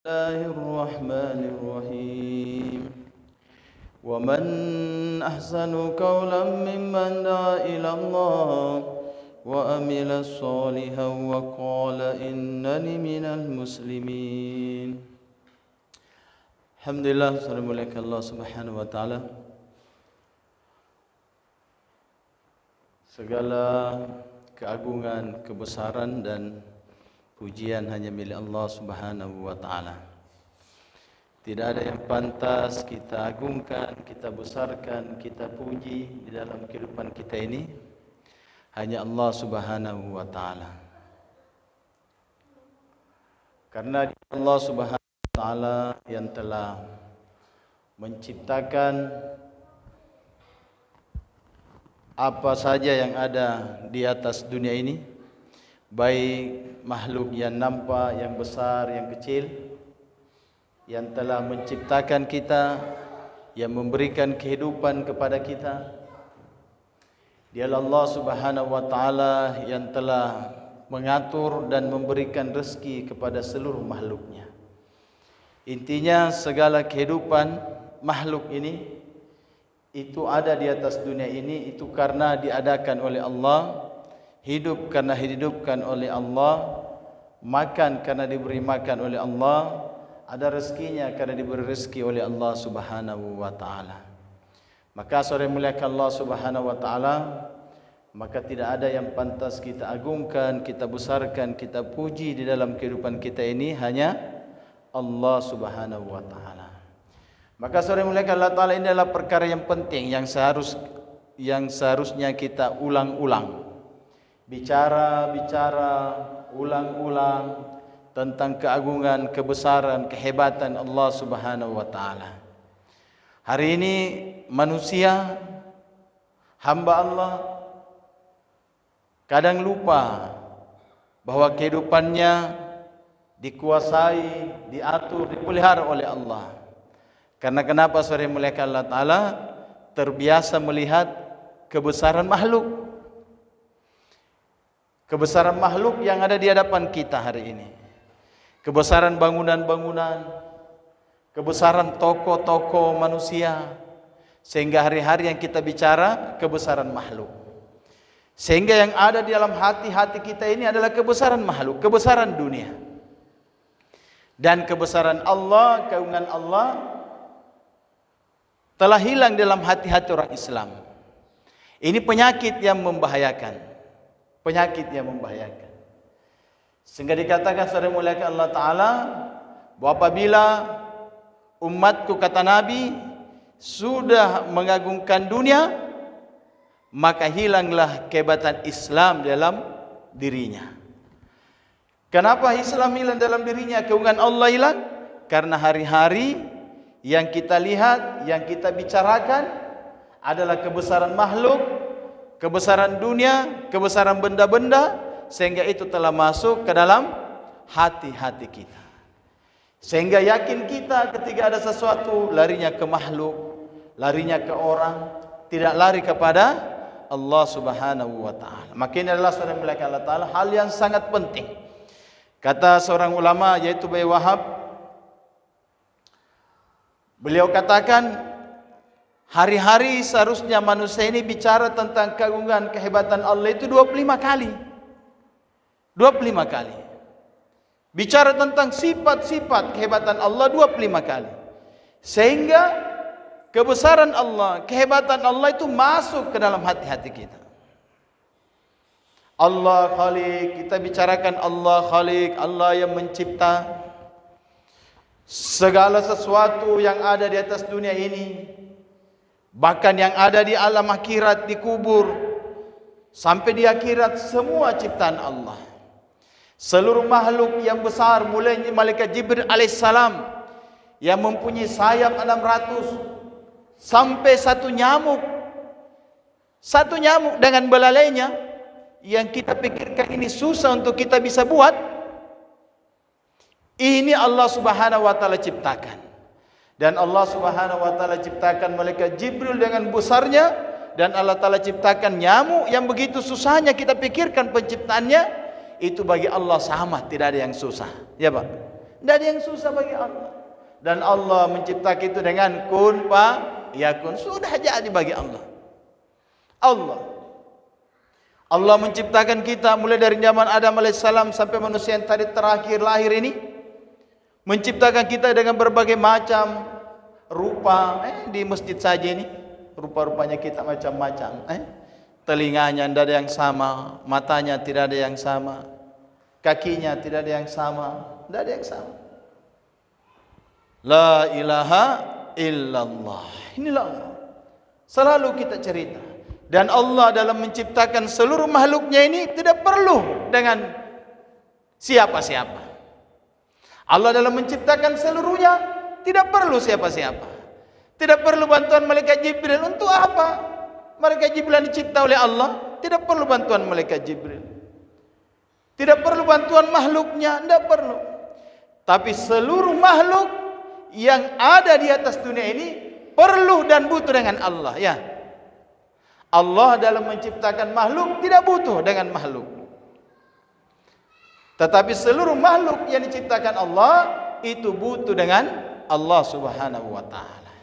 الله الرحمن الرحيم ومن أحسن قولا ممن دعا إلى الله وعمل صالحا وقال إنني من المسلمين. Alhamdulillah, salam alaikum Allah subhanahu wa ta'ala. Segala keagungan, kebesaran dan pujian hanya milik Allah subhanahu wa ta'ala. Tidak ada yang pantas kita agungkan, kita besarkan, kita puji di dalam kehidupan kita ini, hanya Allah subhanahu wa ta'ala. Karena Allah subhanahu wa ta'ala yang telah menciptakan apa saja yang ada di atas dunia ini, baik makhluk yang nampak, yang besar, yang kecil, yang telah menciptakan kita, yang memberikan kehidupan kepada kita. Dialah Allah subhanahu wa ta'ala yang telah mengatur dan memberikan rezeki kepada seluruh makhluknya. Intinya segala kehidupan makhluk ini itu ada di atas dunia ini itu karena diadakan oleh Allah, hidup karena dihidupkan oleh Allah, makan karena diberi makan oleh Allah, ada rezekinya karena diberi rezeki oleh Allah subhanahu wa ta'ala. Maka saudara muliakan Allah subhanahu wa ta'ala, maka tidak ada yang pantas kita agungkan, kita besarkan, kita puji di dalam kehidupan kita ini, hanya Allah subhanahu wa ta'ala. Maka saudara muliakan Allah ta'ala, ini adalah perkara yang penting yang seharusnya kita ulang-ulang. Bicara, ulang-ulang tentang keagungan, kebesaran, kehebatan Allah subhanahu wa ta'ala. Hari ini manusia, hamba Allah, kadang lupa bahwa kehidupannya dikuasai, diatur, dipelihara oleh Allah. Karena kenapa saudara muliakan Allah ta'ala? Terbiasa melihat kebesaran makhluk. Kebesaran makhluk yang ada di hadapan kita hari ini. Kebesaran bangunan-bangunan, kebesaran tokoh-tokoh manusia, sehingga hari-hari yang kita bicara kebesaran makhluk. Sehingga yang ada di dalam hati-hati kita ini adalah kebesaran makhluk, kebesaran dunia. Dan kebesaran Allah, keagungan Allah telah hilang dalam hati-hati orang Islam. Ini penyakit yang membahayakan. Penyakit yang membahayakan. Sehingga dikatakan saudara muliakan Allah ta'ala, bahwa apabila umatku, kata Nabi, sudah mengagungkan dunia, maka hilanglah kehebatan Islam dalam dirinya. Kenapa Islam hilang dalam dirinya? Keagungan Allah hilang? Karena hari-hari yang kita lihat, yang kita bicarakan adalah kebesaran makhluk, kebesaran dunia, kebesaran benda-benda, sehingga itu telah masuk ke dalam hati-hati kita. Sehingga yakin kita ketika ada sesuatu, larinya ke makhluk, larinya ke orang, tidak lari kepada Allah subhanahu wa ta'ala. Maka ini adalah saudara muliakan Allah ta'ala, hal yang sangat penting. Kata seorang ulama yaitu Bayi Wahab, beliau katakan, hari-hari seharusnya manusia ini bicara tentang keagungan, kehebatan Allah itu 25 kali. 25 kali. Bicara tentang sifat-sifat kehebatan Allah 25 kali. Sehingga kebesaran Allah, kehebatan Allah itu masuk ke dalam hati-hati kita. Allah Khalik, kita bicarakan Allah Khalik, Allah yang mencipta segala sesuatu yang ada di atas dunia ini, bahkan yang ada di alam akhirat, di kubur, sampai di akhirat, semua ciptaan Allah. Seluruh makhluk yang besar, mulai malaikat Jibril alaihissalam yang mempunyai sayap 600, sampai satu nyamuk dengan belalainya, yang kita pikirkan ini susah untuk kita bisa buat, ini Allah subhanahu wa ta'ala ciptakan. Dan Allah subhanahu wa ta'ala ciptakan malaikat Jibril dengan besarnya, dan Allah ta'ala ciptakan nyamuk yang begitu susahnya kita pikirkan penciptaannya, itu bagi Allah sama, tidak ada yang susah. Ya Pak? Tidak ada yang susah bagi Allah. Dan Allah menciptakan itu dengan kun fa yakun. Sudah jadi bagi Allah. Allah menciptakan kita mulai dari zaman Adam alaihissalam sampai manusia yang tadi terakhir lahir ini. Menciptakan kita dengan berbagai macam rupa. Di masjid saja ini rupa-rupanya kita macam-macam. Telinganya tidak ada yang sama, matanya tidak ada yang sama, kakinya tidak ada yang sama, tidak ada yang sama. La ilaha illallah. Inilah Allah. Selalu kita cerita. Dan Allah dalam menciptakan seluruh makhluknya ini tidak perlu dengan siapa-siapa. Allah dalam menciptakan seluruhnya tidak perlu siapa-siapa. Tidak perlu bantuan malaikat Jibril. Untuk apa? Malaikat Jibril dicipta oleh Allah. Tidak perlu bantuan malaikat Jibril. Tidak perlu bantuan makhluknya. Tidak perlu. Tapi seluruh makhluk yang ada di atas dunia ini perlu dan butuh dengan Allah, ya. Allah dalam menciptakan makhluk tidak butuh dengan makhluk. Tetapi seluruh makhluk yang diciptakan Allah itu butuh dengan Allah Subhanahu wa taala.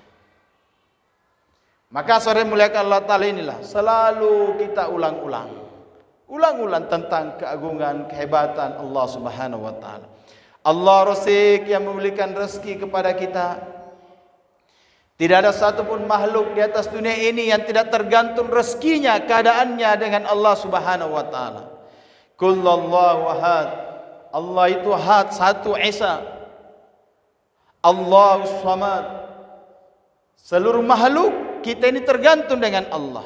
Maka sore muliakan Allah taala inilah selalu kita ulang-ulang tentang keagungan, kehebatan Allah Subhanahu wa taala. Allah Razik yang memberikan rezeki kepada kita. Tidak ada satupun makhluk di atas dunia ini yang tidak tergantung rezekinya, keadaannya dengan Allah Subhanahu wa taala. Kullallahu ahad. Allah itu ahad, satu esa. Allahus samad. Seluruh makhluk kita ini tergantung dengan Allah.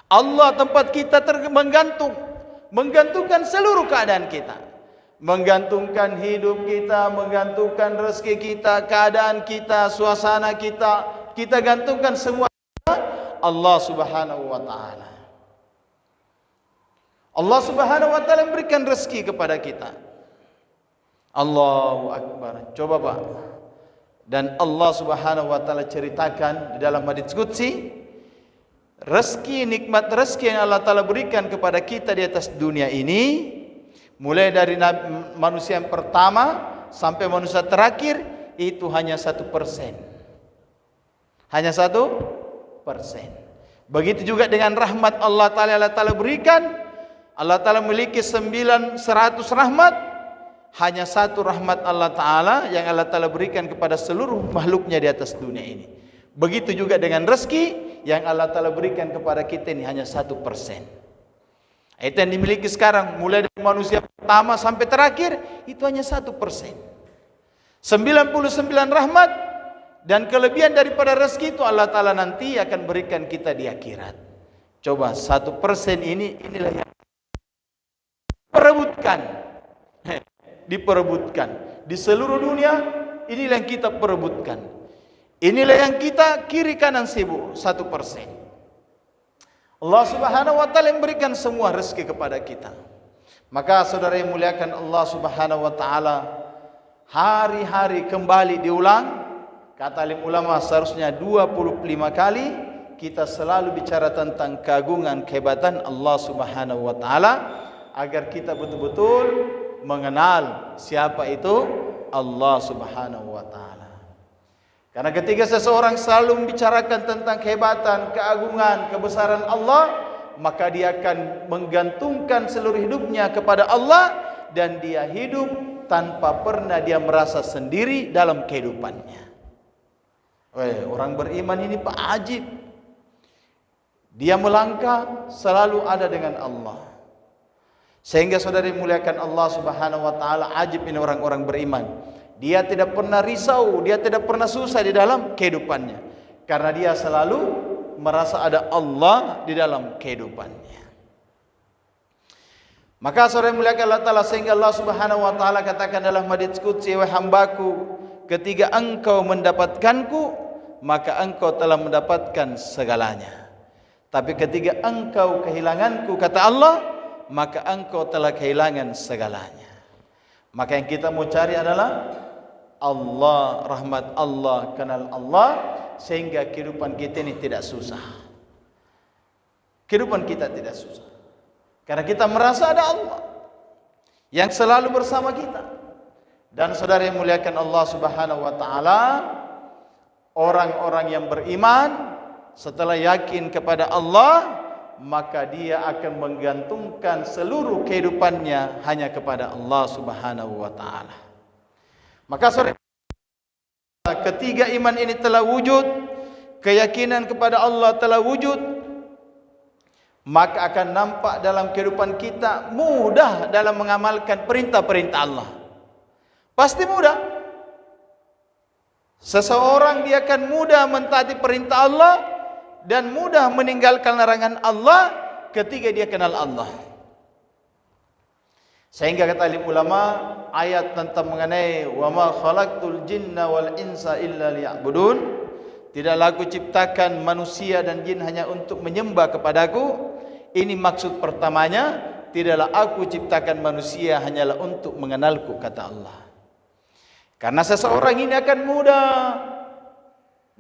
Allah tempat kita menggantungkan seluruh keadaan kita. Menggantungkan hidup kita, menggantungkan rezeki kita, keadaan kita, suasana kita. Kita gantungkan semua Allah Subhanahu wa taala. Allah Subhanahu wa taala memberikan rezeki kepada kita. Allahu akbar. Coba Pak. Dan Allah Subhanahu wa taala ceritakan di dalam hadits qudsi, rezeki, nikmat rezeki yang Allah taala berikan kepada kita di atas dunia ini, mulai dari manusia yang pertama sampai manusia terakhir, itu hanya 1%. Hanya 1%. Begitu juga dengan rahmat Allah Ta'ala berikan. Allah Ta'ala memiliki 900 rahmat. Hanya satu rahmat Allah Ta'ala yang Allah Ta'ala berikan kepada seluruh makhluknya di atas dunia ini. Begitu juga dengan rezeki yang Allah Ta'ala berikan kepada kita ini hanya 1%. Itu yang dimiliki sekarang, mulai dari manusia pertama sampai terakhir, itu hanya 1%. 99 rahmat dan kelebihan daripada rezeki itu Allah Ta'ala nanti akan berikan kita di akhirat. Coba 1% inilah yang diperebutkan di seluruh dunia. Inilah yang kita perebutkan. Inilah yang kita kiri kanan sibuk, 1%. Allah Subhanahu wa taala yang berikan semua rezeki kepada kita. Maka saudara yang muliakan Allah Subhanahu wa taala, hari-hari kembali diulang. Kata alim ulama seharusnya 25 kali kita selalu bicara tentang keagungan, kehebatan Allah Subhanahu wa taala agar kita betul-betul mengenal siapa itu Allah Subhanahu wa taala. Karena ketika seseorang selalu membicarakan tentang kehebatan, keagungan, kebesaran Allah, maka dia akan menggantungkan seluruh hidupnya kepada Allah dan dia hidup tanpa pernah dia merasa sendiri dalam kehidupannya. Orang beriman ini Pak ajib. Dia melangkah selalu ada dengan Allah. Sehingga saudara muliakan Allah Subhanahu wa taala, ajib ini orang-orang beriman. Dia tidak pernah risau, dia tidak pernah susah di dalam kehidupannya. Karena dia selalu merasa ada Allah di dalam kehidupannya. Maka saudara muliakan Allah Ta'ala, sehingga Allah Subhanahu wa taala katakan dalam hadits qudsi, wahai hambaku, ketika engkau mendapatkanku, maka engkau telah mendapatkan segalanya. Tapi ketika engkau kehilanganku, kata Allah, maka engkau telah kehilangan segalanya. Maka yang kita mau cari adalah Allah, rahmat Allah, kenal Allah, sehingga kehidupan kita ini tidak susah. Kehidupan kita tidak susah. Karena kita merasa ada Allah yang selalu bersama kita. Dan saudara yang muliakan Allah Subhanahu wa taala, orang-orang yang beriman setelah yakin kepada Allah, maka dia akan menggantungkan seluruh kehidupannya hanya kepada Allah Subhanahu wa taala. Maka saudara, ketiga iman ini telah wujud, keyakinan kepada Allah telah wujud, maka akan nampak dalam kehidupan kita mudah dalam mengamalkan perintah-perintah Allah. Pasti mudah. Seseorang dia akan mudah mentaati perintah Allah dan mudah meninggalkan larangan Allah ketika dia kenal Allah. Sehingga kata alim ulama, ayat tentang mengenai wa ma khalaqtul jinna wal insa illa liya'budun, tidaklah aku ciptakan manusia dan jin hanya untuk menyembah kepadaku. Ini maksud pertamanya, tidaklah aku ciptakan manusia hanyalah untuk mengenalku, kata Allah. Karena seseorang ini akan mudah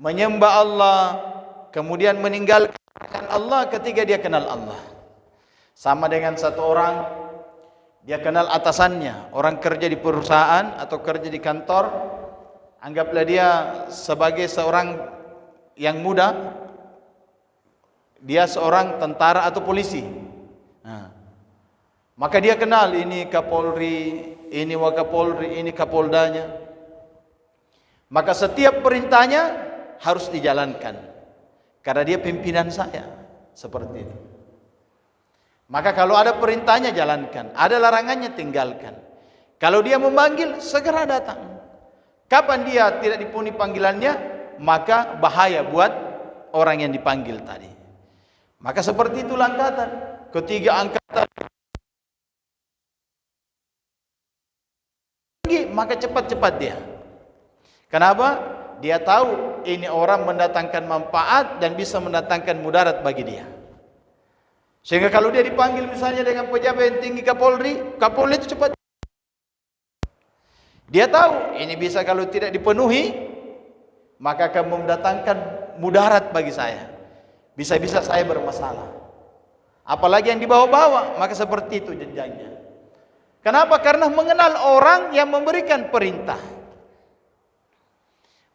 menyembah Allah, kemudian meninggalkan Allah ketika dia kenal Allah. Sama dengan satu orang, dia kenal atasannya, orang kerja di perusahaan atau kerja di kantor, anggaplah dia sebagai seorang yang muda, dia seorang tentara atau polisi. Maka dia kenal ini Kapolri, ini Wakapolri, ini Kapoldanya. Maka setiap perintahnya harus dijalankan, karena dia pimpinan saya, seperti itu. Maka kalau ada perintahnya jalankan, ada larangannya tinggalkan. Kalau dia memanggil, segera datang. Kapan dia tidak dipenuhi panggilannya, maka bahaya buat orang yang dipanggil tadi. Maka seperti itulah angkatan. Ketiga angkatan, maka cepat-cepat dia. Kenapa? Dia tahu ini orang mendatangkan manfaat dan bisa mendatangkan mudarat bagi dia. Sehingga kalau dia dipanggil misalnya dengan pejabat yang tinggi Kapolri, Kapolri itu cepat. Dia tahu ini bisa kalau tidak dipenuhi, maka akan mendatangkan mudarat bagi saya. Bisa-bisa saya bermasalah. Apalagi yang dibawa-bawa, maka seperti itu jenjangnya. Kenapa? Karena mengenal orang yang memberikan perintah,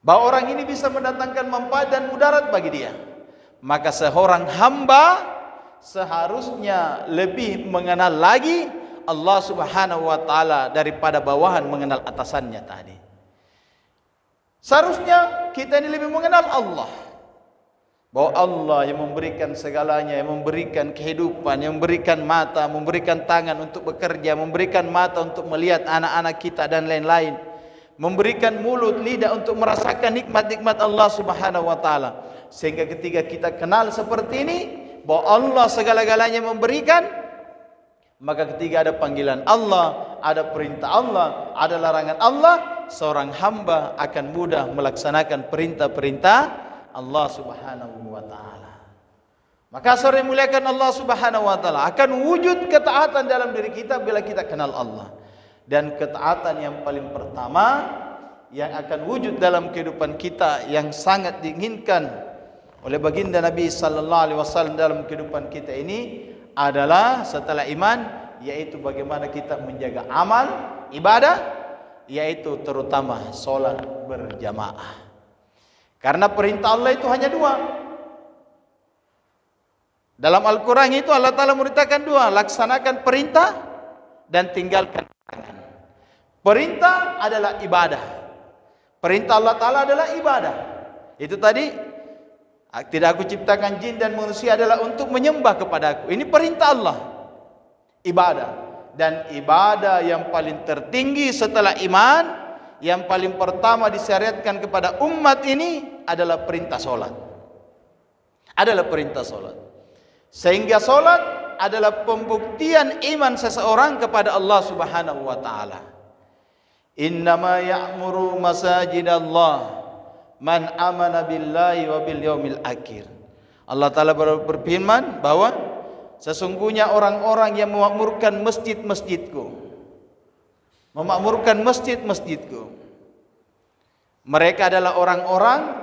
bahwa orang ini bisa mendatangkan manfaat dan mudarat bagi dia. Maka seorang hamba seharusnya lebih mengenal lagi Allah Subhanahu wa taala daripada bawahan mengenal atasannya tadi. Seharusnya kita ini lebih mengenal Allah, bahwa Allah yang memberikan segalanya, yang memberikan kehidupan, yang memberikan mata, memberikan tangan untuk bekerja, memberikan mata untuk melihat anak-anak kita dan lain-lain, memberikan mulut, lidah untuk merasakan nikmat-nikmat Allah Subhanahu wa taala. Sehingga ketika kita kenal seperti ini, bahwa Allah segala-galanya memberikan, maka ketika ada panggilan Allah, ada perintah Allah, ada larangan Allah, seorang hamba akan mudah melaksanakan perintah-perintah Allah Subhanahu wa taala. Maka saudara yang muliakan Allah Subhanahu wa taala, akan wujud ketaatan dalam diri kita bila kita kenal Allah. Dan ketaatan yang paling pertama yang akan wujud dalam kehidupan kita, yang sangat diinginkan oleh baginda Nabi sallallahu alaihi wasallam dalam kehidupan kita ini adalah setelah iman, yaitu bagaimana kita menjaga amal ibadah, yaitu terutama solat berjamaah. Karena perintah Allah itu hanya dua. Dalam Al-Quran itu Allah Ta'ala merintahkan dua, laksanakan perintah dan tinggalkan larangan. Perintah adalah ibadah. Perintah Allah Ta'ala adalah ibadah. Itu tadi, tidak aku ciptakan jin dan manusia adalah untuk menyembah kepadaku. Ini perintah Allah, ibadah. Dan ibadah yang paling tertinggi setelah iman, yang paling pertama disyariatkan kepada umat ini adalah perintah solat. Adalah perintah solat. Sehingga solat adalah pembuktian iman seseorang kepada Allah Subhanahu wa taala. Innama ya'muru masajidallah man amana billahi wa bil yaumil akhir. Allah Ta'ala berfirman bahwa sesungguhnya orang-orang yang memakmurkan masjid-masjidku, memakmurkan masjid-masjidku, mereka adalah orang-orang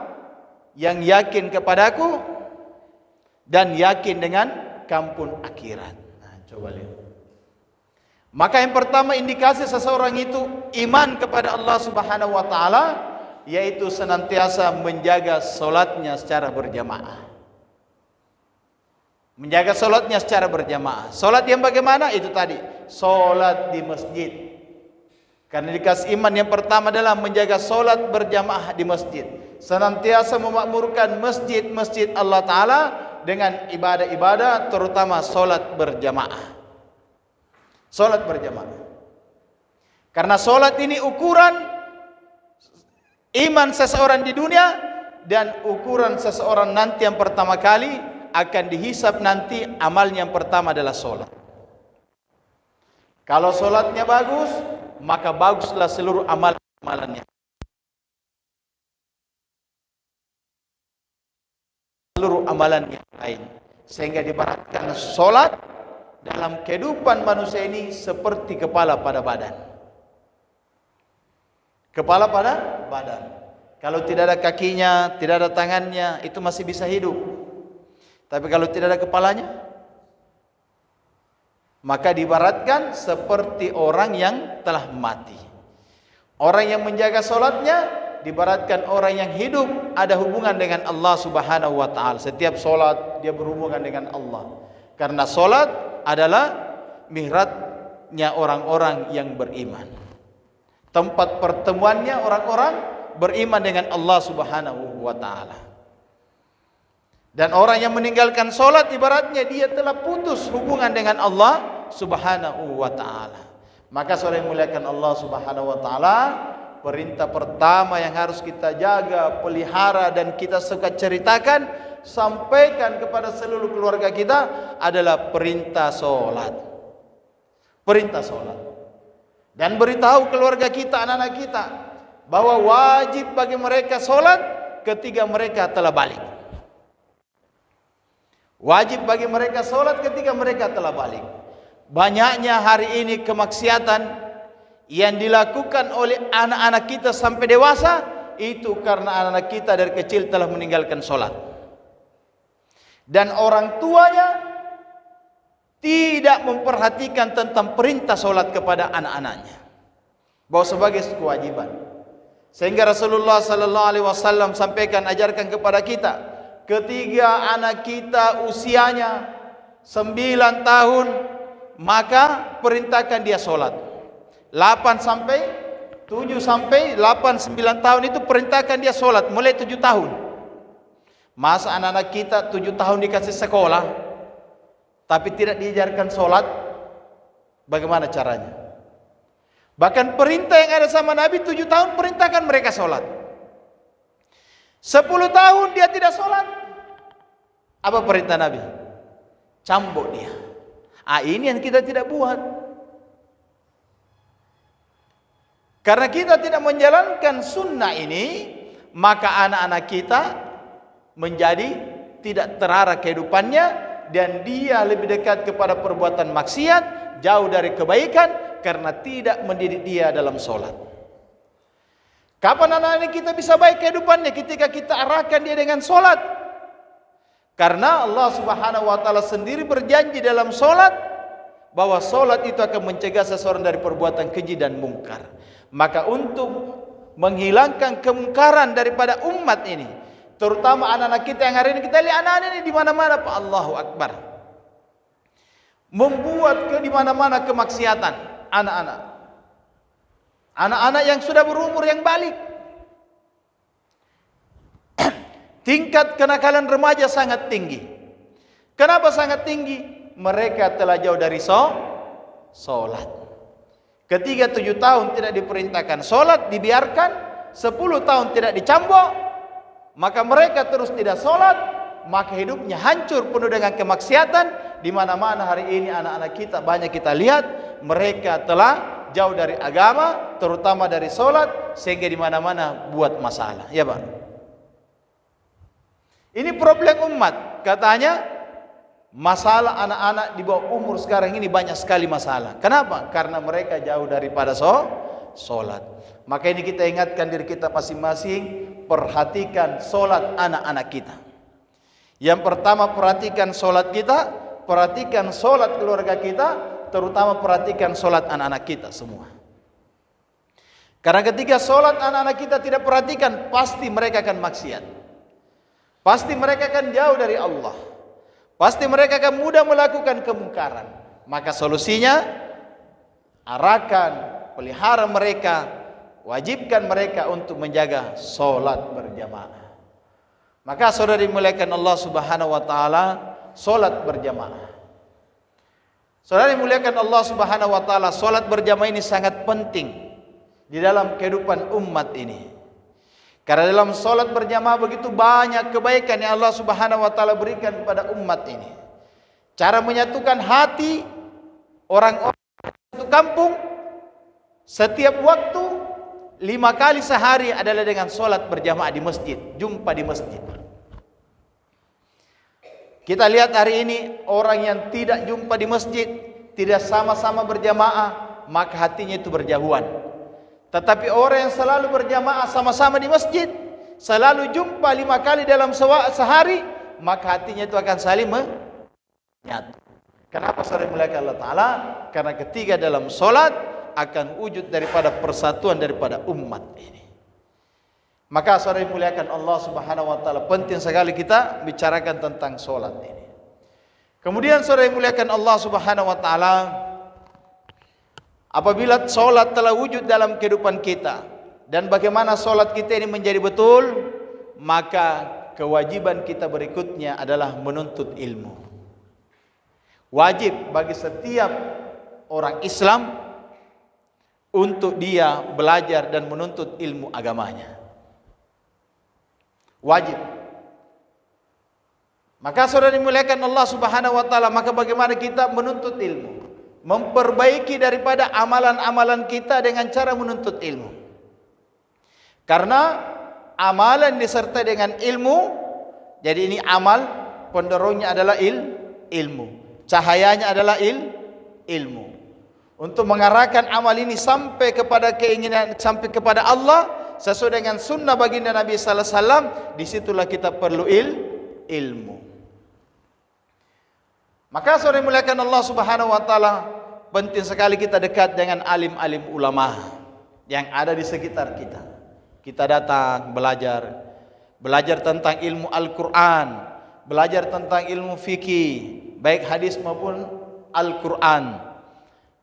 yang yakin kepadaku dan yakin dengan kampung akhirat. Nah, coba lihat. Maka yang pertama indikasi seseorang itu iman kepada Allah Subhanahu wa taala yaitu senantiasa menjaga salatnya secara berjamaah. Menjaga salatnya secara berjamaah. Salat yang bagaimana? Itu tadi, salat di masjid. Karena dikasih iman yang pertama adalah menjaga salat berjamaah di masjid. Senantiasa memakmurkan masjid-masjid Allah taala dengan ibadah-ibadah terutama salat berjamaah. Salat berjamaah. Karena salat ini ukuran iman seseorang di dunia dan ukuran seseorang nanti yang pertama kali akan dihisab nanti amalnya yang pertama adalah salat. Kalau salatnya bagus, maka baguslah seluruh amalannya. Seluruh amalan yang lain. Sehingga diibaratkan salat dalam kehidupan manusia ini seperti kepala pada badan. Kepala pada badan. Kalau tidak ada kakinya, tidak ada tangannya, itu masih bisa hidup. Tapi kalau tidak ada kepalanya, maka diibaratkan seperti orang yang telah mati. Orang yang menjaga salatnya diibaratkan orang yang hidup ada hubungan dengan Allah Subhanahu wa taala. Setiap salat dia berhubungan dengan Allah. Karena salat adalah mihrabnya orang-orang yang beriman. Tempat pertemuannya orang-orang beriman dengan Allah Subhanahu wa taala. Dan orang yang meninggalkan salat ibaratnya dia telah putus hubungan dengan Allah Subhanahu wa taala. Maka saudara yang muliakan Allah Subhanahu wa taala, perintah pertama yang harus kita jaga, pelihara dan kita suka ceritakan, sampaikan kepada seluruh keluarga kita adalah perintah salat. Perintah salat. Dan beritahu keluarga kita, anak-anak kita bahwa wajib bagi mereka salat ketika mereka telah balik. Wajib bagi mereka salat ketika mereka telah balik. Banyaknya hari ini kemaksiatan yang dilakukan oleh anak-anak kita sampai dewasa itu karena anak-anak kita dari kecil telah meninggalkan salat. Dan orang tuanya tidak memperhatikan tentang perintah salat kepada anak-anaknya bahwa sebagai kewajiban. Sehingga Rasulullah sallallahu alaihi wasallam sampaikan, ajarkan kepada kita, ketika anak kita usianya 9 tahun, maka perintahkan dia salat. 7 sampai 8 9 tahun itu perintahkan dia salat mulai 7 tahun. Masa anak-anak kita 7 tahun dikasih sekolah tapi tidak diajarkan salat, bagaimana caranya? Bahkan perintah yang ada sama Nabi 7 tahun perintahkan mereka salat. 10 tahun dia tidak salat, apa perintah Nabi? Cambuk dia. Ini yang kita tidak buat. Karena kita tidak menjalankan sunnah ini, maka anak-anak kita menjadi tidak terarah kehidupannya dan dia lebih dekat kepada perbuatan maksiat, jauh dari kebaikan karena tidak mendidik dia dalam salat. Kapan anak-anak kita bisa baik kehidupannya? Ketika kita arahkan dia dengan salat. Karena Allah Subhanahu wa taala sendiri berjanji dalam salat bahwa salat itu akan mencegah seseorang dari perbuatan keji dan mungkar. Maka untuk menghilangkan kemungkaran daripada umat ini, terutama anak-anak kita yang hari ini kita lihat anak-anak ini di mana-mana, Pak, Allahu Akbar. Membuat di mana-mana kemaksiatan anak-anak. Anak-anak yang sudah berumur yang balik. Tingkat kenakalan remaja sangat tinggi. Kenapa sangat tinggi? Mereka telah jauh dari salat. Ketika 7 tahun tidak diperintahkan salat, dibiarkan, 10 tahun tidak dicambuk, maka mereka terus tidak salat, maka hidupnya hancur penuh dengan kemaksiatan. Di mana-mana hari ini anak-anak kita banyak kita lihat mereka telah jauh dari agama, terutama dari salat, sehingga di mana-mana buat masalah. Ya, Pak. Ini problem umat. Katanya masalah anak-anak di bawah umur sekarang ini banyak sekali masalah. Kenapa? Karena mereka jauh daripada salat. Maka ini kita ingatkan diri kita masing-masing, perhatikan salat anak-anak kita. Yang pertama perhatikan salat kita, perhatikan salat keluarga kita, terutama perhatikan solat anak-anak kita semua. Karena ketika solat anak-anak kita tidak perhatikan, pasti mereka akan maksiat. Pasti mereka akan jauh dari Allah. Pasti mereka akan mudah melakukan kemungkaran. Maka solusinya, arahkan, pelihara mereka, wajibkan mereka untuk menjaga solat berjamaah. Maka saudara dimuliakan Allah Subhanahu wa taala, solat berjamaah. Saudara dimuliakan Allah Subhanahu wa taala, solat berjamaah ini sangat penting di dalam kehidupan umat ini. Karena dalam solat berjamaah begitu banyak kebaikan yang Allah Subhanahu wa taala berikan kepada umat ini. Cara menyatukan hati orang-orang satu kampung setiap waktu 5 kali sehari adalah dengan solat berjamaah di masjid, jumpa di masjid. Kita lihat hari ini orang yang tidak jumpa di masjid, tidak sama-sama berjamaah, maka hatinya itu berjauhan. Tetapi orang yang selalu berjamaah sama-sama di masjid, selalu jumpa 5 kali dalam sehari, maka hatinya itu akan saling menyatu. Kenapa saudara dimuliakan Allah Ta'ala? Karena ketika dalam solat akan wujud daripada persatuan daripada umat ini. Maka saudara dimuliakan Allah Subhanahu wa taala, penting sekali kita bicarakan tentang solat ini. Kemudian saudara dimuliakan Allah Subhanahu wa taala, apabila solat telah wujud dalam kehidupan kita dan bagaimana solat kita ini menjadi betul, maka kewajiban kita berikutnya adalah menuntut ilmu. Wajib bagi setiap orang Islam untuk dia belajar dan menuntut ilmu agamanya. Wajib. Maka saudara dimuliakan Allah Subhanahu wa taala, maka bagaimana kita menuntut ilmu? Memperbaiki daripada amalan-amalan kita dengan cara menuntut ilmu. Karena amalan disertai dengan ilmu, jadi ini amal pendorongnya adalah ilmu. Cahayanya adalah ilmu. Untuk mengarahkan amal ini sampai kepada keinginan, sampai kepada Allah sesuai dengan sunnah baginda Nabi sallallahu alaihi wasallam, disitulah kita perlu ilmu. Maka saudara muliakan Allah Subhanahu wa taala, penting sekali kita dekat dengan alim-alim ulama yang ada di sekitar kita. Kita datang belajar tentang ilmu Al-Qur'an, belajar tentang ilmu fikih, baik hadis maupun Al-Qur'an.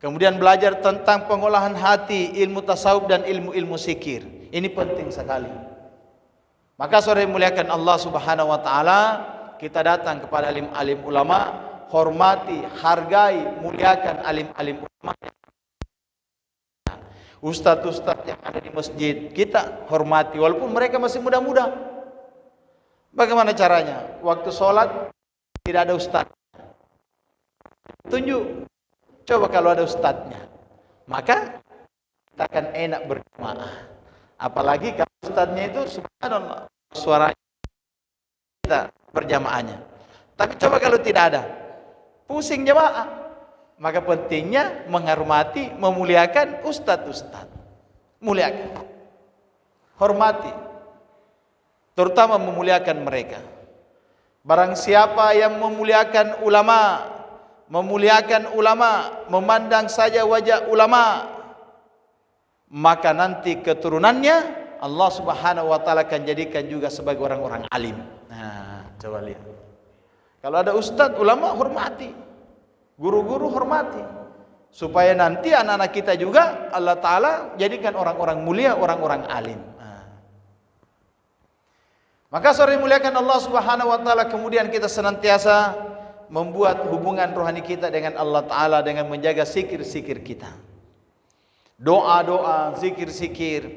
Kemudian belajar tentang pengolahan hati, ilmu tasawuf dan ilmu-ilmu zikir. Ini penting sekali. Maka saudara muliakan Allah Subhanahu wa taala, kita datang kepada alim-alim ulama, hormati, hargai, muliakan alim-alim ulama. Ustaz-ustaz yang ada di masjid, kita hormati walaupun mereka masih muda-muda. Bagaimana caranya? Waktu sholat tidak ada ustaz, tunjuk. Coba kalau ada ustadznya, maka kita akan enak berjamaah. Apalagi kalau ustadznya itu subhanallah suaranya kita berjamaahnya. Tapi coba kalau tidak ada, pusing jamaah. Maka pentingnya menghormati, memuliakan ustadz-ustadz. Muliakan, hormati, terutama memuliakan mereka. Barang siapa yang memuliakan ulama, memandang saja wajah ulama, maka nanti keturunannya Allah Subhanahu wa taala akan jadikan juga sebagai orang-orang alim. Nah, coba lihat. Kalau ada ustadz ulama, hormati. Guru-guru hormati. Supaya nanti anak-anak kita juga Allah taala jadikan orang-orang mulia, orang-orang alim. Maka saudara dimuliakan Allah Subhanahu wa taala, kemudian kita senantiasa membuat hubungan rohani kita dengan Allah Ta'ala dengan menjaga zikir-zikir kita. Doa-doa, zikir-zikir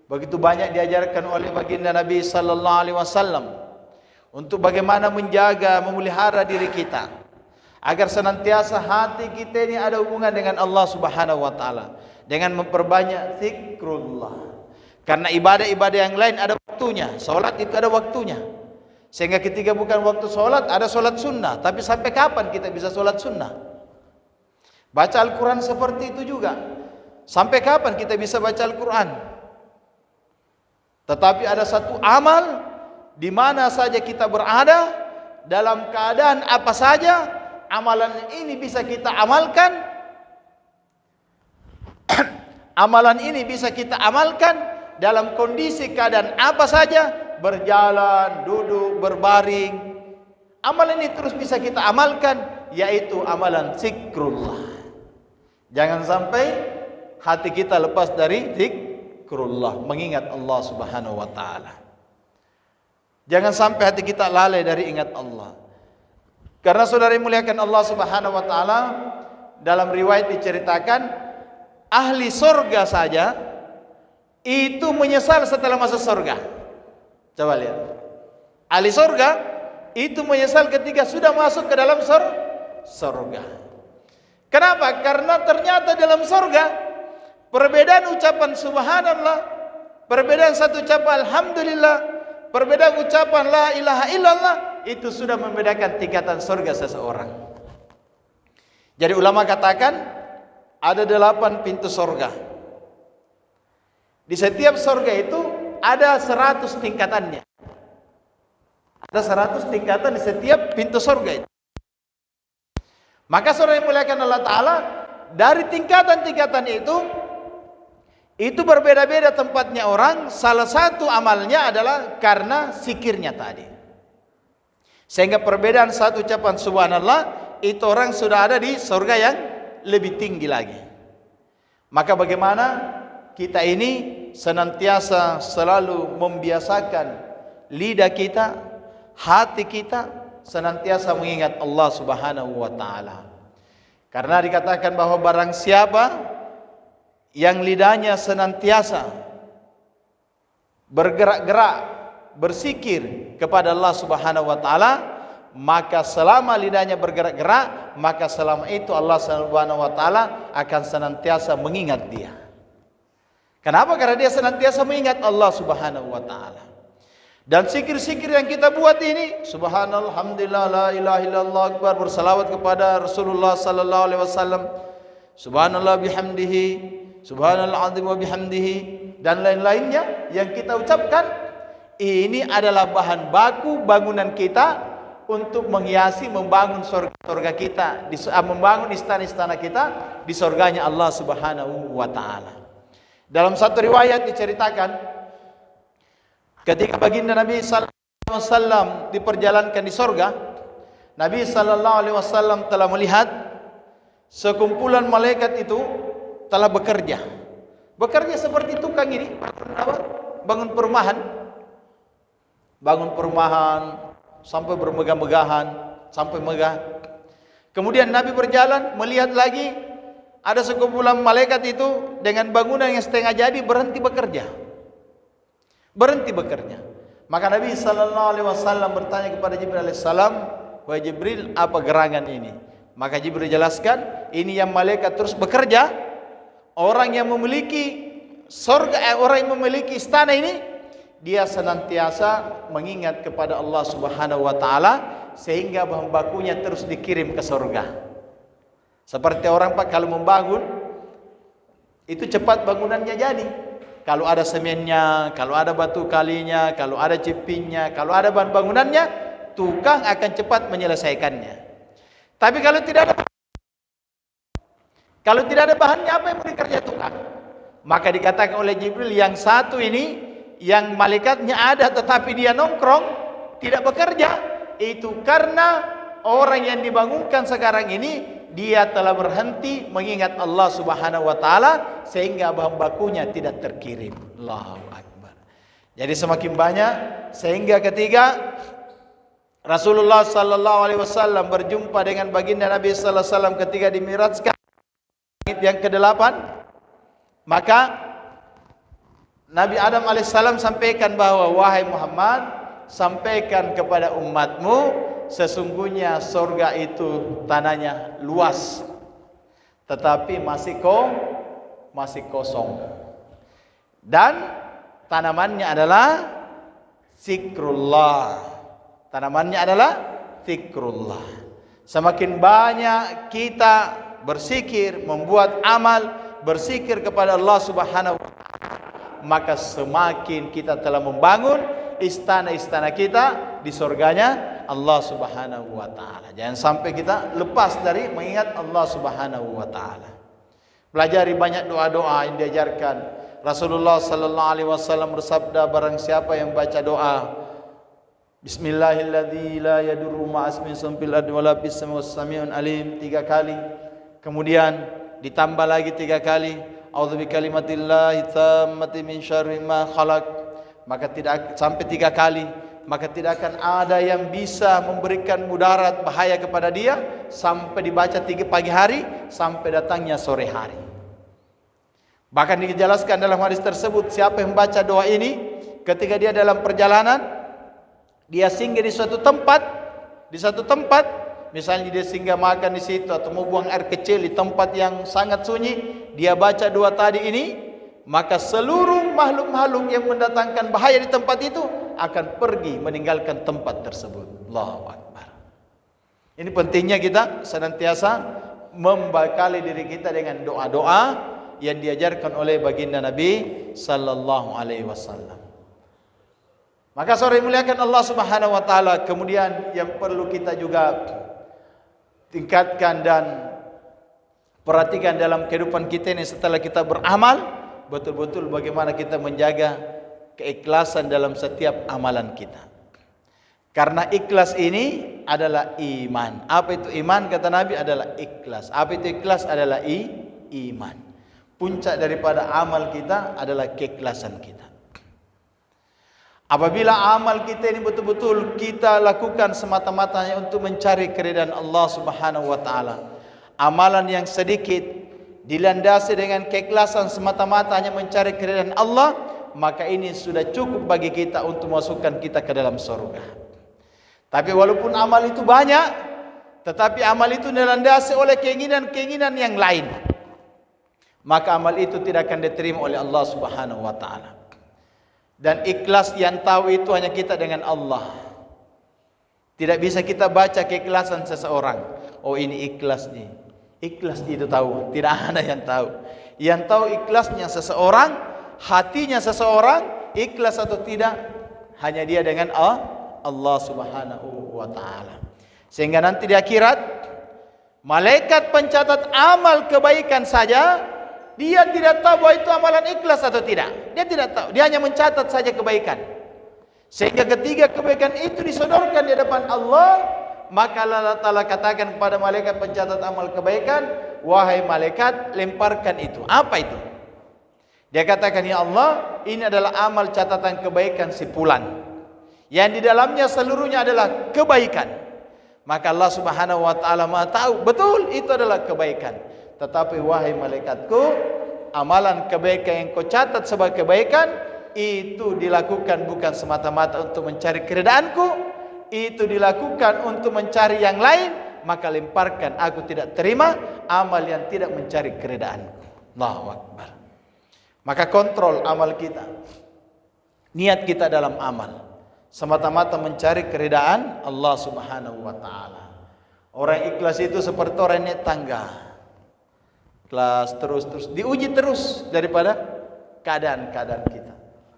begitu banyak diajarkan oleh baginda Nabi sallallahu alaihi wasallam untuk bagaimana menjaga, memelihara diri kita agar senantiasa hati kita ini ada hubungan dengan Allah Subhanahu wa taala dengan memperbanyak zikrullah. Karena ibadah-ibadah yang lain ada waktunya, salat itu ada waktunya. Sehingga ketika bukan waktu solat, ada solat sunnah. Tapi sampai kapan kita bisa solat sunnah? Baca Al-Quran seperti itu juga. Sampai kapan kita bisa baca Al-Quran? Tetapi ada satu amal, di mana saja kita berada, dalam keadaan apa saja, amalan ini bisa kita amalkan, Amalan ini bisa kita amalkan dalam kondisi keadaan apa saja, berjalan, duduk, berbaring. Amalan ini terus bisa kita amalkan, yaitu amalan zikrullah. Jangan sampai hati kita lepas dari zikrullah, mengingat Allah Subhanahu wa taala. Jangan sampai hati kita lalai dari ingat Allah. Karena saudara muliakan Allah Subhanahu wa taala, dalam riwayat diceritakan ahli surga saja itu menyesal setelah masuk surga. Coba lihat. Ahli surga itu menyesal ketika sudah masuk ke dalam surga. Kenapa? Karena ternyata dalam surga perbedaan ucapan subhanallah, perbedaan satu ucapan alhamdulillah, perbedaan ucapan la ilaha illallah, itu sudah membedakan tingkatan surga seseorang. Jadi ulama katakan ada 8 pintu surga. Di setiap surga itu ada 100 tingkatannya. Ada 100 tingkatan di setiap pintu surga itu. Maka saudara yang muliakan Allah Ta'ala, dari tingkatan-tingkatan itu berbeda-beda tempatnya orang. Salah satu amalnya adalah karena zikirnya tadi. Sehingga perbedaan satu ucapan subhanallah, itu orang sudah ada di surga yang lebih tinggi lagi. Maka bagaimana kita ini senantiasa selalu membiasakan lidah kita, hati kita senantiasa mengingat Allah Subhanahu wa taala. Karena dikatakan bahwa barang siapa yang lidahnya senantiasa bergerak-gerak berzikir kepada Allah Subhanahu wa taala, maka selama lidahnya bergerak-gerak, maka selama itu Allah Subhanahu wa taala akan senantiasa mengingat dia. Kenapa? Karena dia senantiasa mengingat Allah Subhanahu wa taala. Dan zikir-zikir yang kita buat ini, subhanallah, alhamdulillah, la ilaha illallah akbar, bersalawat kepada Rasulullah sallallahu alaihi wasallam, subhanallah bihamdihi, subhanallah azim wa bihamdihi, dan lain-lainnya yang kita ucapkan, ini adalah bahan baku bangunan kita untuk menghiasi, membangun surga kita, membangun istana-istana kita di surganya Allah Subhanahu wa taala. Dalam satu riwayat diceritakan, ketika baginda Nabi sallallahu alaihi wasallam diperjalankan di surga, Nabi sallallahu alaihi wasallam telah melihat sekumpulan malaikat itu telah bekerja. Bekerja seperti tukang ini, bangun perumahan. Bangun perumahan sampai bermegah-megahan, sampai megah. Kemudian Nabi berjalan melihat lagi ada sekumpulan malaikat itu dengan bangunan yang setengah jadi berhenti bekerja. Berhenti bekerja. Maka Nabi sallallahu alaihi wasallam bertanya kepada Jibril alaihissalam, "Wahai Jibril, apa gerangan ini?" Maka Jibril jelaskan, ini yang malaikat terus bekerja. Orang yang memiliki surga, orang yang memiliki istana ini, dia senantiasa mengingat kepada Allah Subhanahu wa taala sehingga bahan bakunya terus dikirim ke surga. Seperti orang Pak kalau membangun itu cepat bangunannya jadi. Kalau ada semennya, kalau ada batu kalinya, kalau ada cipinnya, kalau ada bahan bangunannya, tukang akan cepat menyelesaikannya. Tapi kalau tidak ada bahannya, apa yang mau dikerja tukang? Maka dikatakan oleh Jibril, yang satu ini yang malaikatnya ada tetapi dia nongkrong tidak bekerja, itu karena orang yang dibangunkan sekarang ini dia telah berhenti mengingat Allah Subhanahu wa taala sehingga bahan bakunya tidak terkirim. Allahu akbar. Jadi semakin banyak sehingga ketika Rasulullah sallallahu alaihi wasallam berjumpa dengan baginda Nabi sallallahu alaihi wasallam ketika dimi'rajkan langit yang ke-8, maka Nabi Adam alaihissalam sampaikan bahwa, wahai Muhammad, sampaikan kepada umatmu, sesungguhnya surga itu tanahnya luas, tetapi masih kosong. Dan tanamannya adalah zikrullah. Tanamannya adalah zikrullah. Semakin banyak kita berzikir, membuat amal, berzikir kepada Allah Subhanahu wa taala, maka semakin kita telah membangun istana-istana kita di surganya Allah Subhanahu wa taala. Jangan sampai kita lepas dari mengingat Allah Subhanahu wa taala. Pelajari banyak doa-doa yang diajarkan. Rasulullah sallallahu alaihi wasallam bersabda, barang siapa yang baca doa Bismillahilladzi la yadurru ma'asmihi fil ardi wala fis samai was-sami'un alim 3 kali. Kemudian ditambah lagi 3 kali, a'udzu bikalimatillahi tammati min syarri ma khalaq. Maka tidak sampai 3 kali, maka tidak akan ada yang bisa memberikan mudarat bahaya kepada dia sampai dibaca 3 pagi hari sampai datangnya sore hari. Bahkan dijelaskan dalam hadis tersebut, siapa yang membaca doa ini ketika dia dalam perjalanan, dia singgah di suatu tempat, misalnya dia singgah makan di situ atau mau buang air kecil di tempat yang sangat sunyi, dia baca doa tadi ini, maka seluruh makhluk-makhluk yang mendatangkan bahaya di tempat itu akan pergi meninggalkan tempat tersebut. Allahu Akbar. Ini pentingnya kita senantiasa membekali diri kita dengan doa-doa yang diajarkan oleh baginda Nabi sallallahu alaihi wasallam. Maka saudara muliakan Allah Subhanahu wa taala, kemudian yang perlu kita juga tingkatkan dan perhatikan dalam kehidupan kita ini setelah kita beramal, betul-betul bagaimana kita menjaga keikhlasan dalam setiap amalan kita. Karena ikhlas ini adalah iman. Apa itu iman? Kata Nabi adalah ikhlas. Apa itu ikhlas? Adalah iman. Puncak daripada amal kita adalah keikhlasan kita. Apabila amal kita ini betul-betul kita lakukan semata-mata hanya untuk mencari keridhaan Allah Subhanahu wa taala, amalan yang sedikit dilandasi dengan keikhlasan semata-mata hanya mencari keridhaan Allah, maka ini sudah cukup bagi kita untuk masukkan kita ke dalam surga. Tapi walaupun amal itu banyak, tetapi amal itu dilandasi oleh keinginan-keinginan yang lain, maka amal itu tidak akan diterima oleh Allah Subhanahu wa taala. Dan ikhlas yang tahu itu hanya kita dengan Allah. Tidak bisa kita baca keikhlasan seseorang. Oh ini ikhlas nih. Ikhlas itu tahu, tidak ada yang tahu. Yang tahu ikhlasnya seseorang, hatinya seseorang, ikhlas atau tidak, hanya dia dengan Allah Subhanahu wa taala. Sehingga nanti di akhirat, malaikat pencatat amal kebaikan saja, dia tidak tahu bahwa itu amalan ikhlas atau tidak. Dia tidak tahu. Dia hanya mencatat saja kebaikan. Sehingga ketika kebaikan itu disodorkan di depan Allah, maka Allah Ta'ala katakan kepada malaikat pencatat amal kebaikan, wahai malaikat, lemparkan itu. Apa itu? Dia katakan, ya Allah, ini adalah amal catatan kebaikan si fulan, yang di dalamnya seluruhnya adalah kebaikan. Maka Allah Subhanahu wa taala Maha tahu betul itu adalah kebaikan. Tetapi wahai malaikatku, amalan kebaikan yang kau catat sebagai kebaikan itu dilakukan bukan semata-mata untuk mencari keridhaanku, itu dilakukan untuk mencari yang lain, maka lemparkan, aku tidak terima amal yang tidak mencari keridhaanku. Allahu Akbar. Maka kontrol amal kita, niat kita dalam amal semata-mata mencari keridhaan Allah Subhanahu wa taala. Orang ikhlas itu seperti orang naik tangga, ikhlas terus diuji terus daripada keadaan-keadaan kita.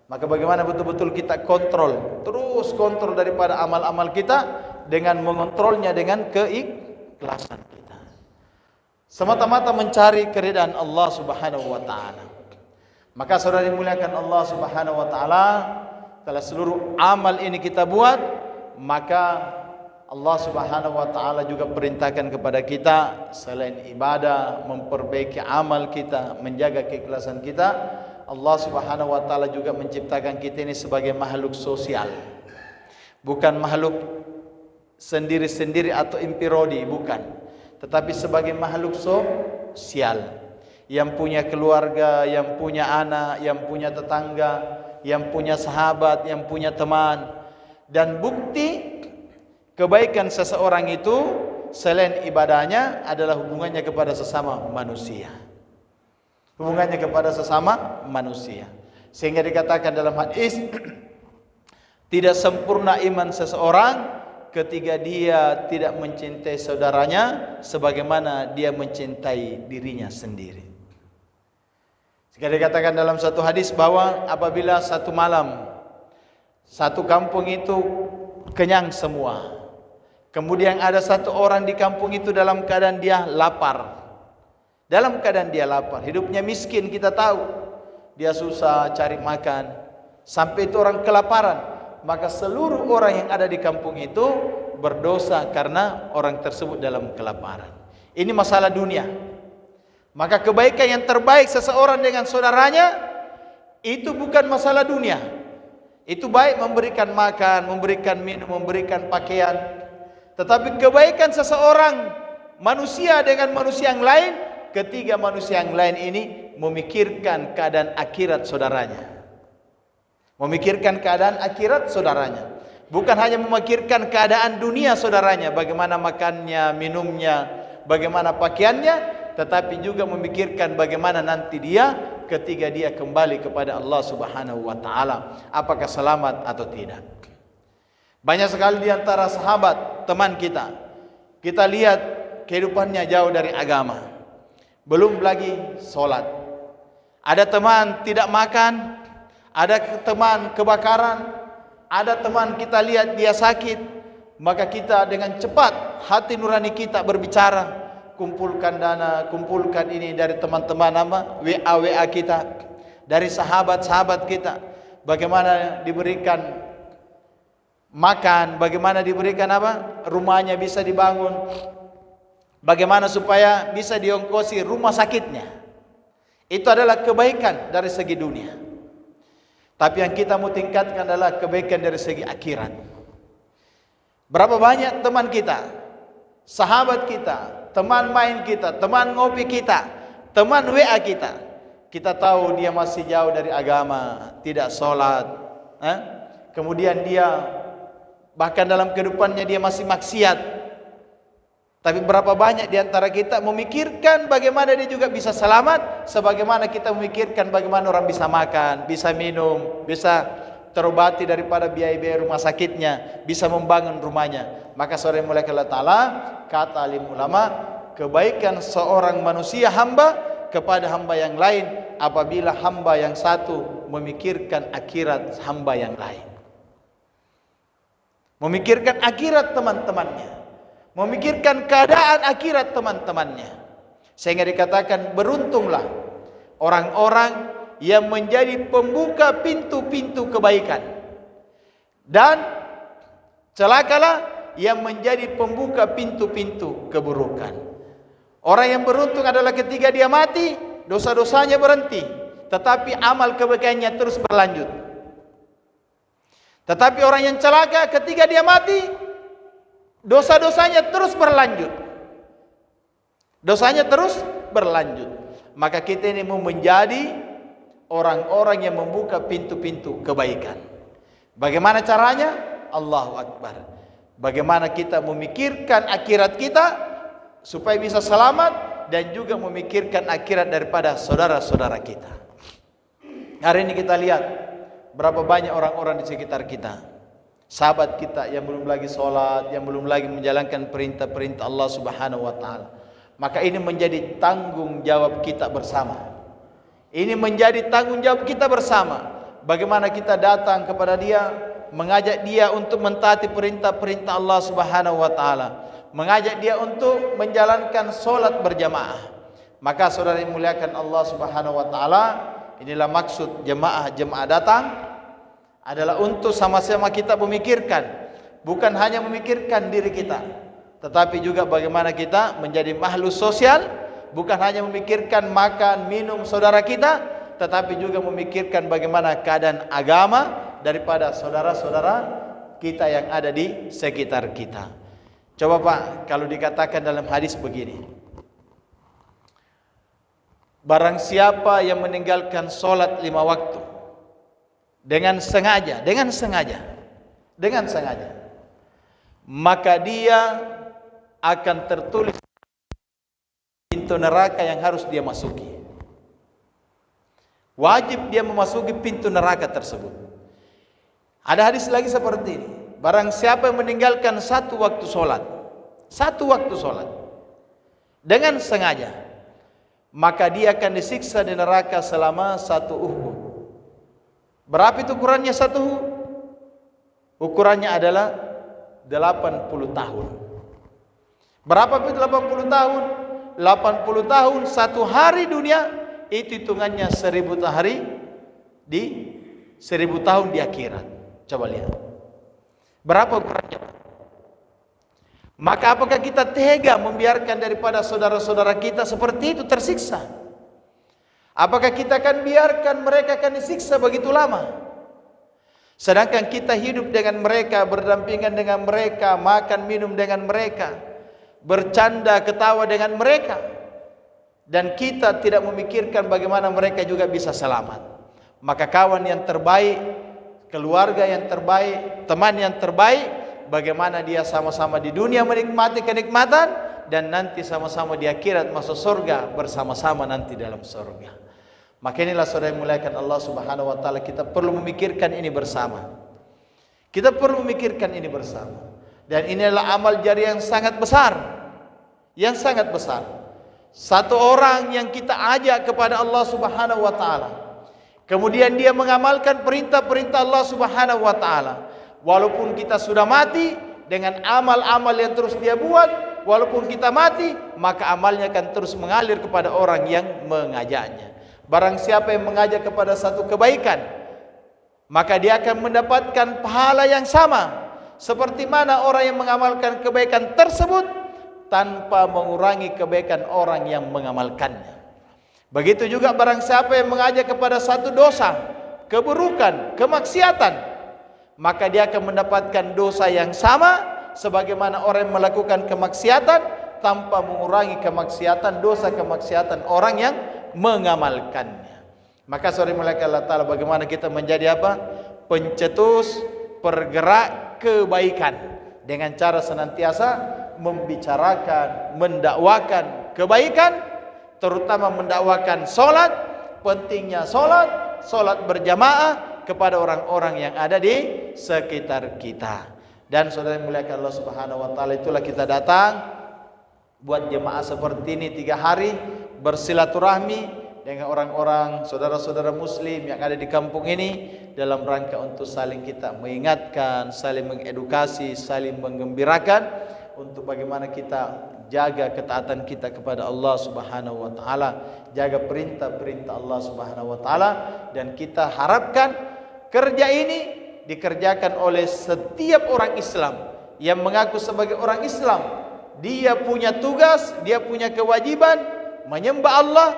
Maka bagaimana betul-betul kita kontrol, terus kontrol daripada amal-amal kita dengan mengontrolnya dengan keikhlasan kita. Semata-mata mencari keridhaan Allah Subhanahu wa taala. Maka saudara dimuliakan Allah Subhanahu wa taala, setelah seluruh amal ini kita buat, maka Allah Subhanahu wa taala juga perintahkan kepada kita selain ibadah, memperbaiki amal kita, menjaga keikhlasan kita. Allah Subhanahu wa taala juga menciptakan kita ini sebagai makhluk sosial. Bukan makhluk sendiri-sendiri atau impirodi, bukan. Tetapi sebagai makhluk sosial yang punya keluarga, yang punya anak, yang punya tetangga, yang punya sahabat, yang punya teman. Dan bukti kebaikan seseorang itu selain ibadahnya adalah hubungannya kepada sesama manusia. Hubungannya kepada sesama manusia. Sehingga dikatakan dalam hadis, tidak sempurna iman seseorang ketika dia tidak mencintai saudaranya sebagaimana dia mencintai dirinya sendiri. Sehingga dikatakan dalam satu hadis bahwa apabila satu malam satu kampung itu kenyang semua, kemudian ada satu orang di kampung itu dalam keadaan dia lapar, dalam keadaan dia lapar, hidupnya miskin, kita tahu dia susah cari makan, sampai itu orang kelaparan, maka seluruh orang yang ada di kampung itu berdosa karena orang tersebut dalam kelaparan. Ini masalah dunia. Maka kebaikan yang terbaik seseorang dengan saudaranya itu bukan masalah dunia. Itu baik memberikan makan, memberikan minum, memberikan pakaian. Tetapi kebaikan seseorang manusia dengan manusia yang lain, ketiga manusia yang lain ini memikirkan keadaan akhirat saudaranya. Memikirkan keadaan akhirat saudaranya. Bukan hanya memikirkan keadaan dunia saudaranya, bagaimana makannya, minumnya, bagaimana pakaiannya, tetapi juga memikirkan bagaimana nanti dia ketika dia kembali kepada Allah Subhanahu wa taala, apakah selamat atau tidak. Banyak sekali di antara sahabat teman kita, kita lihat kehidupannya jauh dari agama. Belum lagi sholat. Ada teman tidak makan, ada teman kebakaran, ada teman kita lihat dia sakit, maka kita dengan cepat hati nurani kita berbicara, kumpulkan dana, kumpulkan ini dari teman-teman WA kita, dari sahabat-sahabat kita, bagaimana diberikan makan, bagaimana diberikan rumahnya bisa dibangun, bagaimana supaya bisa diongkosi rumah sakitnya. Itu adalah kebaikan dari segi dunia. Tapi yang kita mau tingkatkan adalah kebaikan dari segi akhirat. Berapa banyak teman kita, sahabat kita, teman main kita, teman ngopi kita, teman WA kita, kita tahu dia masih jauh dari agama, tidak sholat, kemudian dia bahkan dalam kehidupannya dia masih maksiat. Tapi berapa banyak di antara kita memikirkan bagaimana dia juga bisa selamat, sebagaimana kita memikirkan bagaimana orang bisa makan, bisa minum, bisa terobati daripada biaya-biaya rumah sakitnya, bisa membangun rumahnya. Maka saudara yang muliakan Allah Ta'ala, kata alim ulama, kebaikan seorang manusia hamba kepada hamba yang lain apabila hamba yang satu memikirkan akhirat hamba yang lain, memikirkan akhirat teman-temannya, memikirkan keadaan akhirat teman-temannya. Sehingga dikatakan beruntunglah orang-orang yang menjadi pembuka pintu-pintu kebaikan, dan celakalah yang menjadi pembuka pintu-pintu keburukan. Orang yang beruntung adalah ketika dia mati, dosa-dosanya berhenti, tetapi amal kebaikannya terus berlanjut. Tetapi orang yang celaka ketika dia mati, dosa-dosanya terus berlanjut. Dosanya terus berlanjut. Maka kita ini mau menjadi orang-orang yang membuka pintu-pintu kebaikan. Bagaimana caranya? Allahu Akbar. Bagaimana kita memikirkan akhirat kita supaya bisa selamat, dan juga memikirkan akhirat daripada saudara-saudara kita. Hari ini kita lihat berapa banyak orang-orang di sekitar kita, sahabat kita yang belum lagi sholat, yang belum lagi menjalankan perintah-perintah Allah Subhanahu wa taala. Maka ini menjadi tanggung jawab kita bersama. Ini menjadi tanggung jawab kita bersama. Bagaimana kita datang kepada dia, mengajak dia untuk mentaati perintah-perintah Allah Subhanahu wa taala, mengajak dia untuk menjalankan sholat berjamaah. Maka saudara yang muliakan Allah Subhanahu wa taala, inilah maksud jemaah datang adalah untuk sama-sama kita memikirkan, bukan hanya memikirkan diri kita, tetapi juga bagaimana kita menjadi makhluk sosial, bukan hanya memikirkan makan minum saudara kita, tetapi juga memikirkan bagaimana keadaan agama daripada saudara-saudara kita yang ada di sekitar kita. Coba Pak, kalau dikatakan dalam hadis begini, barang siapa yang meninggalkan sholat 5 waktu dengan sengaja, maka dia akan tertulis pintu neraka yang harus dia masuki. Wajib dia memasuki pintu neraka tersebut. Ada hadis lagi seperti ini, barang siapa yang meninggalkan satu waktu sholat dengan sengaja, maka dia akan disiksa di neraka selama 1 Uhud. Berapa itu ukurannya 1 Uhud? Ukurannya adalah 80 tahun. Berapa itu 80 tahun? 80 tahun, 1 hari dunia itu hitungannya 1000 hari di 1000 tahun di akhirat. Coba lihat berapa ukurannya. Maka apakah kita tega membiarkan daripada saudara-saudara kita seperti itu tersiksa? Apakah kita akan biarkan mereka akan disiksa begitu lama? Sedangkan kita hidup dengan mereka, berdampingan dengan mereka, makan minum dengan mereka, bercanda ketawa dengan mereka, dan kita tidak memikirkan bagaimana mereka juga bisa selamat. Maka kawan yang terbaik, keluarga yang terbaik, teman yang terbaik, bagaimana dia sama-sama di dunia menikmati kenikmatan, dan nanti sama-sama di akhirat masuk surga bersama-sama nanti dalam surga. Maka inilah saudara yang muliakan Allah Subhanahu wa taala, kita perlu memikirkan ini bersama. Kita perlu memikirkan ini bersama. Dan ini adalah amal jariah yang sangat besar. Yang sangat besar. Satu orang yang kita ajak kepada Allah Subhanahu wa taala, kemudian dia mengamalkan perintah-perintah Allah Subhanahu wa taala. Walaupun kita sudah mati, dengan amal-amal yang terus dia buat, walaupun kita mati, maka amalnya akan terus mengalir kepada orang yang mengajaknya. Barang siapa yang mengajak kepada satu kebaikan, maka dia akan mendapatkan pahala yang sama seperti mana orang yang mengamalkan kebaikan tersebut tanpa mengurangi kebaikan orang yang mengamalkannya. Begitu juga barang siapa yang mengajak kepada satu dosa, keburukan, kemaksiatan, maka dia akan mendapatkan dosa yang sama sebagaimana orang yang melakukan kemaksiatan tanpa mengurangi kemaksiatan, dosa kemaksiatan orang yang mengamalkannya. Maka saudara muliakan Allah Ta'ala, bagaimana kita menjadi apa? Pencetus, pergerak kebaikan, dengan cara senantiasa membicarakan, mendakwakan kebaikan, terutama mendakwakan solat, pentingnya solat, solat berjamaah kepada orang-orang yang ada di sekitar kita. Dan saudara muliakan Allah Subhanahu wa taala, itulah kita datang buat jemaah seperti ini 3 hari bersilaturahmi dengan orang-orang saudara-saudara muslim yang ada di kampung ini, dalam rangka untuk saling kita mengingatkan, saling mengedukasi, saling menggembirakan untuk bagaimana kita jaga ketaatan kita kepada Allah Subhanahu wa taala, jaga perintah-perintah Allah Subhanahu wa taala, dan kita harapkan kerja ini dikerjakan oleh setiap orang Islam yang mengaku sebagai orang Islam. Dia punya tugas, dia punya kewajiban menyembah Allah,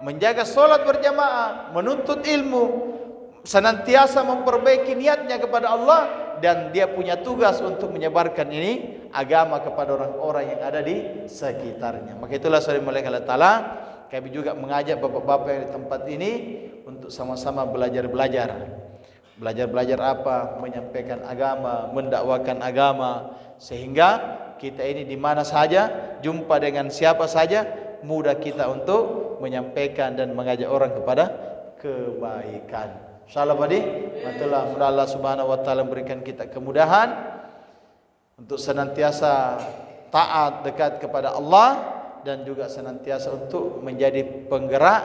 menjaga solat berjamaah, menuntut ilmu, senantiasa memperbaiki niatnya kepada Allah, dan dia punya tugas untuk menyebarkan ini agama kepada orang-orang yang ada di sekitarnya. Maka itulah saudara muliakan Allah Ta'ala, kami juga mengajak bapak-bapak yang di tempat ini untuk sama-sama belajar-belajar. Belajar-belajar apa? Menyampaikan agama, mendakwakan agama, sehingga kita ini di mana saja, jumpa dengan siapa saja, mudah kita untuk menyampaikan dan mengajak orang kepada kebaikan. Insyaallah Badi, mudah Allah Subhanahu wa taala memberikan kita kemudahan untuk senantiasa taat, dekat kepada Allah, dan juga senantiasa untuk menjadi penggerak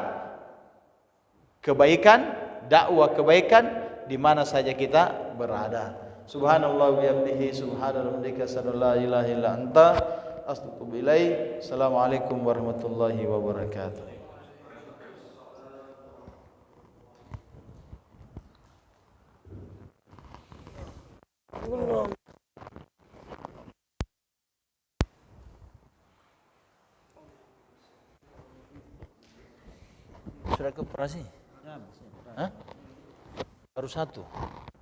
kebaikan, dakwah kebaikan di mana saja kita berada. Subhanallah wa bihamdihi, subhanallah sallallahu ilaha illa anta astaghfiruka ilaik. Assalamualaikum warahmatullahi wabarakatuh. Sudah ke operasi? Hah? Baru 1.